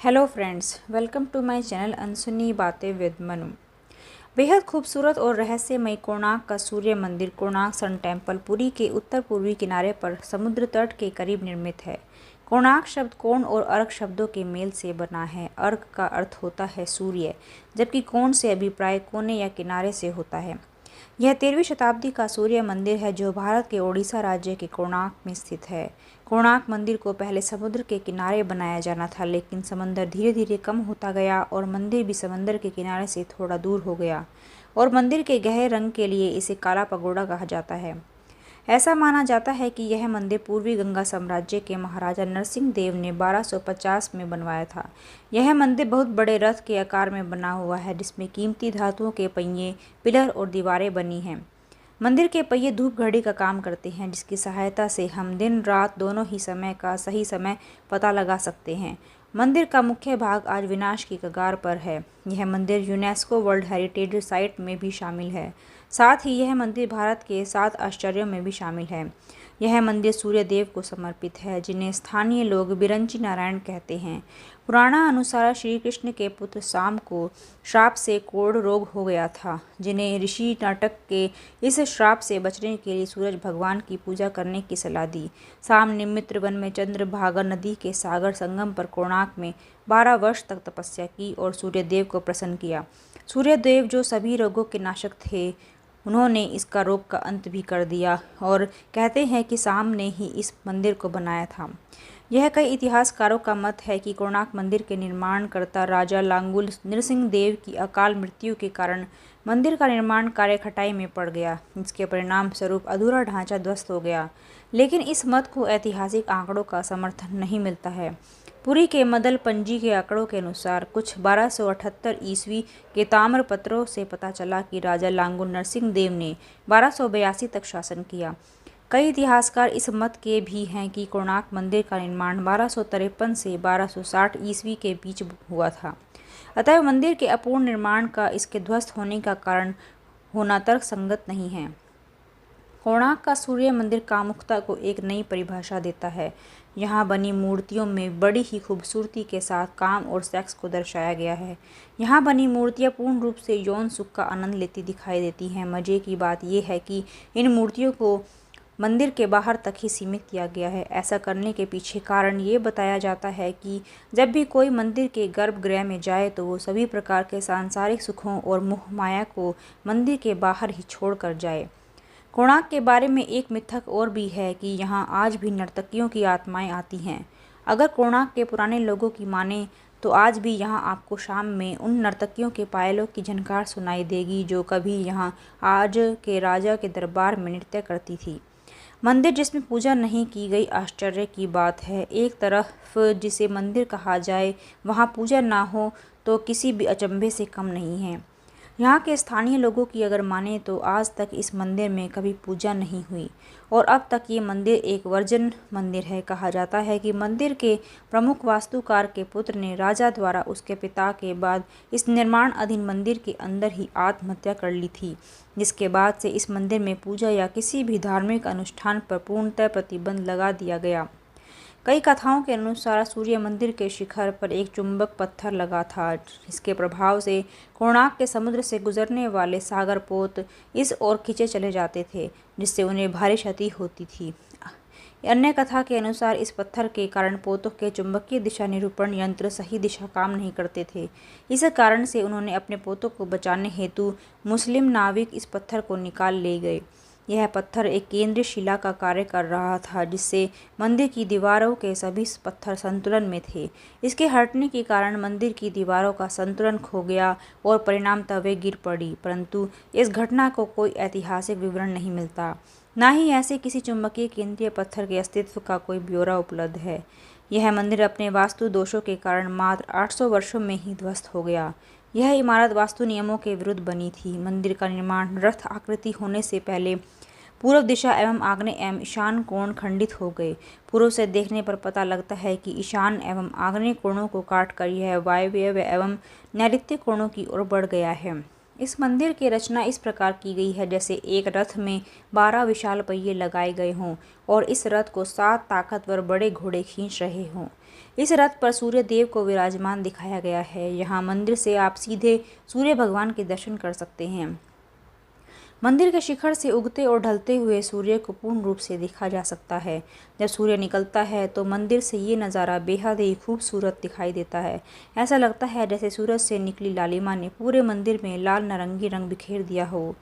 Hello friends, welcome to my channel अनसुनी बातें with Manu. बेहद खूबसूरत और रहस्यमय कोणार्क का सूर्य मंदिर कोणार्क सन टेम्पल पुरी के उत्तर पूर्वी किनारे पर समुद्र तट के करीब निर्मित है। कोणार्क शब्द कोण और अर्क शब्दों के मेल से बना है। अर्क का अर्थ होता है सूर्य, जबकि कोण से अभिप्राय कोने या किनारे से होता है। यह 13वीं शताब्दी का सूर्य मंदिर है जो भारत के ओडिशा राज्य के कोणार्क में स्थित है। कोणार्क मंदिर को पहले समुद्र के किनारे बनाया जाना था, लेकिन समंदर धीरे धीरे कम होता गया और मंदिर भी समंदर के किनारे से थोड़ा दूर हो गया, और मंदिर के गहरे रंग के लिए इसे काला पगोड़ा कहा जाता है। ऐसा माना जाता है कि यह मंदिर पूर्वी गंगा साम्राज्य के महाराजा नरसिंह देव ने 1250 में बनवाया था। यह मंदिर बहुत बड़े रथ के आकार में बना हुआ है, जिसमें कीमती धातुओं के पहिए, पिलर और दीवारें बनी हैं। मंदिर के पहिए धूप घड़ी का काम करते हैं, जिसकी सहायता से हम दिन रात दोनों ही समय का सही समय पता लगा सकते हैं। मंदिर का मुख्य भाग आज विनाश की कगार पर है। यह मंदिर यूनेस्को वर्ल्ड हेरिटेज साइट में भी शामिल है। साथ ही यह मंदिर भारत के 7 आश्चर्यों में भी शामिल है। यह मंदिर सूर्य देव को समर्पित है, जिन्हें स्थानीय लोग बिरंची नारायण कहते हैं। पुराणा अनुसार श्री कृष्ण के पुत्र शाम को श्राप से कोढ़ रोग हो गया था, जिन्हें ऋषि नाटक के इस श्राप से बचने के लिए सूरज भगवान की पूजा करने की सलाह दी। शाम ने मित्र वन में चंद्रभागा नदी के सागर संगम पर कोणार्क में 12 वर्ष तक तपस्या की और सूर्यदेव को प्रसन्न किया। सूर्यदेव जो सभी रोगों के नाशक थे, उन्होंने इसका रोग का अंत भी कर दिया, और कहते हैं कि शाम ने ही इस मंदिर को बनाया था। यह कई इतिहासकारों का मत है कि कोणार्क मंदिर के निर्माणकर्ता राजा लांगुल नरसिंह देव की अकाल मृत्यु के कारण मंदिर का निर्माण कार्य खटाई में पड़ गया, जिसके परिणाम स्वरूप अधूरा ढांचा ध्वस्त हो गया। लेकिन इस मत को ऐतिहासिक आंकड़ों का समर्थन नहीं मिलता है। पुरी के मदल पंजी के आंकड़ों के अनुसार कुछ 1278 ईस्वी के ताम्र पत्रों से पता चला कि राजा लांगुल नरसिंह देव ने 1282 तक शासन किया। कई इतिहासकार इस मत के भी हैं कि कोणार्क मंदिर का निर्माण 1253 से 1260 ईस्वी के बीच हुआ था। अतः मंदिर के अपूर्ण निर्माण का इसके ध्वस्त होने का कारण होना तर्क संगत नहीं है। कोणार्क का सूर्य मंदिर कामुकता को एक नई परिभाषा देता है। यहाँ बनी मूर्तियों में बड़ी ही खूबसूरती के साथ काम और सेक्स को दर्शाया गया है। यहाँ बनी मूर्तियाँ पूर्ण रूप से यौन सुख का आनंद लेती दिखाई देती हैं। मज़े की बात यह है कि इन मूर्तियों को मंदिर के बाहर तक ही सीमित किया गया है। ऐसा करने के पीछे कारण ये बताया जाता है कि जब भी कोई मंदिर के गर्भगृह में जाए तो वो सभी प्रकार के सांसारिक सुखों और मोह माया को मंदिर के बाहर ही छोड़ कर जाए। कोणार्क के बारे में एक मिथक और भी है कि यहाँ आज भी नर्तकियों की आत्माएं आती हैं। अगर कोणार्क के पुराने लोगों की माने तो आज भी यहाँ आपको शाम में उन नर्तकियों के पायलों की झनकार सुनाई देगी, जो कभी यहाँ आज के राजा के दरबार में नृत्य करती थी। मंदिर जिसमें पूजा नहीं की गई आश्चर्य की बात है। एक तरफ जिसे मंदिर कहा जाए, वहाँ पूजा ना हो तो किसी भी अचंभे से कम नहीं है। यहाँ के स्थानीय लोगों की अगर माने तो आज तक इस मंदिर में कभी पूजा नहीं हुई, और अब तक ये मंदिर एक वर्जन मंदिर है। कहा जाता है कि मंदिर के प्रमुख वास्तुकार के पुत्र ने राजा द्वारा उसके पिता के बाद इस निर्माण अधीन मंदिर के अंदर ही आत्महत्या कर ली थी, जिसके बाद से इस मंदिर में पूजा या किसी भी धार्मिक अनुष्ठान पर पूर्णतः प्रतिबंध लगा दिया गया। कई कथाओं के अनुसार सूर्य मंदिर के शिखर पर एक चुंबक पत्थर लगा था, जिसके प्रभाव से कोणार्क के समुद्र से गुजरने वाले सागर पोत इस ओर खींचे चले जाते थे, जिससे उन्हें भारी क्षति होती थी। अन्य कथा के अनुसार इस पत्थर के कारण पोतों के चुंबकीय दिशा निरूपण यंत्र सही दिशा काम नहीं करते थे। इस कारण से उन्होंने अपने पोतों को बचाने हेतु मुस्लिम नाविक इस पत्थर को निकाल ले गए। यह पत्थर एक केंद्रीय शिला का कार्य कर रहा था, जिससे मंदिर की दीवारों के सभी पत्थर संतुलन में थे। इसके हटने के कारण मंदिर की दीवारों का संतुलन खो गया और परिणामतः वे गिर पड़ी, परंतु इस घटना को कोई ऐतिहासिक विवरण नहीं मिलता। न ही ऐसे किसी चुंबकीय केंद्रीय पत्थर के अस्तित्व का कोई ब्यौरा उपलब्ध है। यह मंदिर अपने वास्तु दोषों के कारण मात्र 800 वर्षों में ही ध्वस्त हो गया। यह इमारत वास्तु नियमों के विरुद्ध बनी थी। मंदिर का निर्माण रथ आकृति होने से पहले पूर्व दिशा एवं आग्नेय एवं ईशान कोण खंडित हो गए। पूर्व से देखने पर पता लगता है कि ईशान एवं आग्नेय कोणों को काटकर यह वायव्य एवं नैऋत्य कोणों की ओर बढ़ गया है। इस मंदिर की रचना इस प्रकार की गई है जैसे एक रथ में 12 विशाल पहिए लगाए गए हों और इस रथ को 7 ताकतवर बड़े घोड़े खींच रहे हों। इस रथ पर सूर्य देव को विराजमान दिखाया गया है। यहाँ मंदिर से आप सीधे सूर्य भगवान के दर्शन कर सकते हैं। मंदिर के शिखर से उगते और ढलते हुए सूर्य को पूर्ण रूप से देखा जा सकता है। जब सूर्य निकलता है तो मंदिर से ये नज़ारा बेहद ही खूबसूरत दिखाई देता है। ऐसा लगता है जैसे सूरज से निकली लालिमा ने पूरे मंदिर में लाल नारंगी रंग बिखेर दिया हो।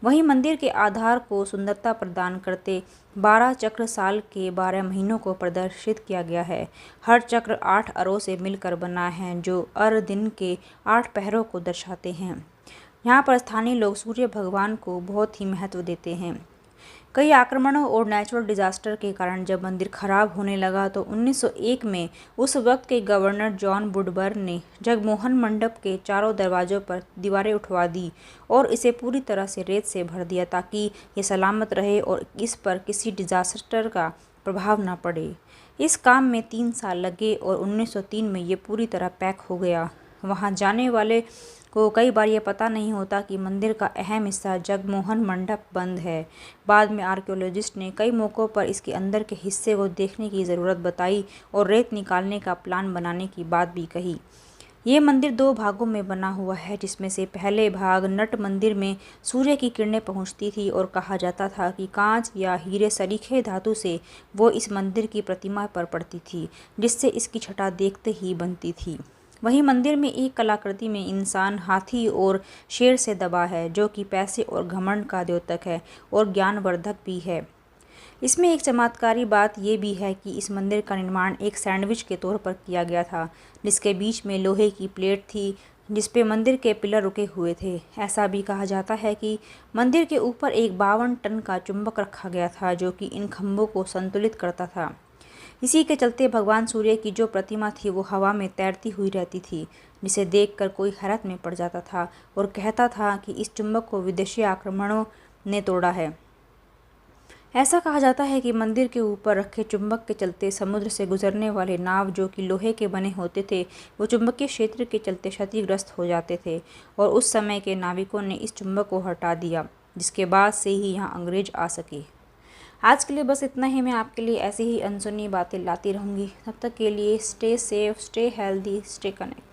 वहीं मंदिर के आधार को सुंदरता प्रदान करते 12 चक्र साल के 12 महीनों को प्रदर्शित किया गया है। हर चक्र 8 अरों से मिलकर बना है जो दिन के 8 पहरों को दर्शाते हैं। यहाँ पर स्थानीय लोग सूर्य भगवान को बहुत ही महत्व देते हैं। कई आक्रमणों और नेचुरल डिजास्टर के कारण जब मंदिर खराब होने लगा तो 1901 में उस वक्त के गवर्नर जॉन वुडबर्न ने जगमोहन मंडप के चारों दरवाजों पर दीवारें उठवा दी और इसे पूरी तरह से रेत से भर दिया ताकि ये सलामत रहे और इस पर किसी डिजास्टर का प्रभाव न पड़े। इस काम में 3 साल लगे और 1903 में ये पूरी तरह पैक हो गया। वहाँ जाने वाले को कई बार ये पता नहीं होता कि मंदिर का अहम हिस्सा जगमोहन मंडप बंद है। बाद में आर्कियोलॉजिस्ट ने कई मौक़ों पर इसके अंदर के हिस्से को देखने की ज़रूरत बताई और रेत निकालने का प्लान बनाने की बात भी कही। ये मंदिर 2 भागों में बना हुआ है जिसमें से पहले भाग नट मंदिर में सूर्य की किरणें पहुंचती थी और कहा जाता था कि कांच या हीरे सरीखे धातु से वो इस मंदिर की प्रतिमा पर पड़ती थी जिससे इसकी छटा देखते ही बनती थी। वहीं मंदिर में एक कलाकृति में इंसान हाथी और शेर से दबा है जो कि पैसे और घमंड का द्योतक है और ज्ञानवर्धक भी है। इसमें एक चमत्कारी बात यह भी है कि इस मंदिर का निर्माण एक सैंडविच के तौर पर किया गया था जिसके बीच में लोहे की प्लेट थी जिस पे मंदिर के पिलर रुके हुए थे। ऐसा भी कहा जाता है कि मंदिर के ऊपर एक 52 टन का चुंबक रखा गया था जो कि इन खंभों को संतुलित करता था। इसी के चलते भगवान सूर्य की जो प्रतिमा थी वो हवा में तैरती हुई रहती थी जिसे देखकर कोई हैरत में पड़ जाता था और कहता था कि इस चुंबक को विदेशी आक्रमणों ने तोड़ा है। ऐसा कहा जाता है कि मंदिर के ऊपर रखे चुंबक के चलते समुद्र से गुजरने वाले नाव जो कि लोहे के बने होते थे वो चुंबकीय क्षेत्र के चलते क्षतिग्रस्त हो जाते थे और उस समय के नाविकों ने इस चुंबक को हटा दिया जिसके बाद से ही यहाँ अंग्रेज आ सके। आज के लिए बस इतना ही। मैं आपके लिए ऐसी ही अनसुनी बातें लाती रहूँगी। तब तक के लिए stay safe, stay healthy, stay connect.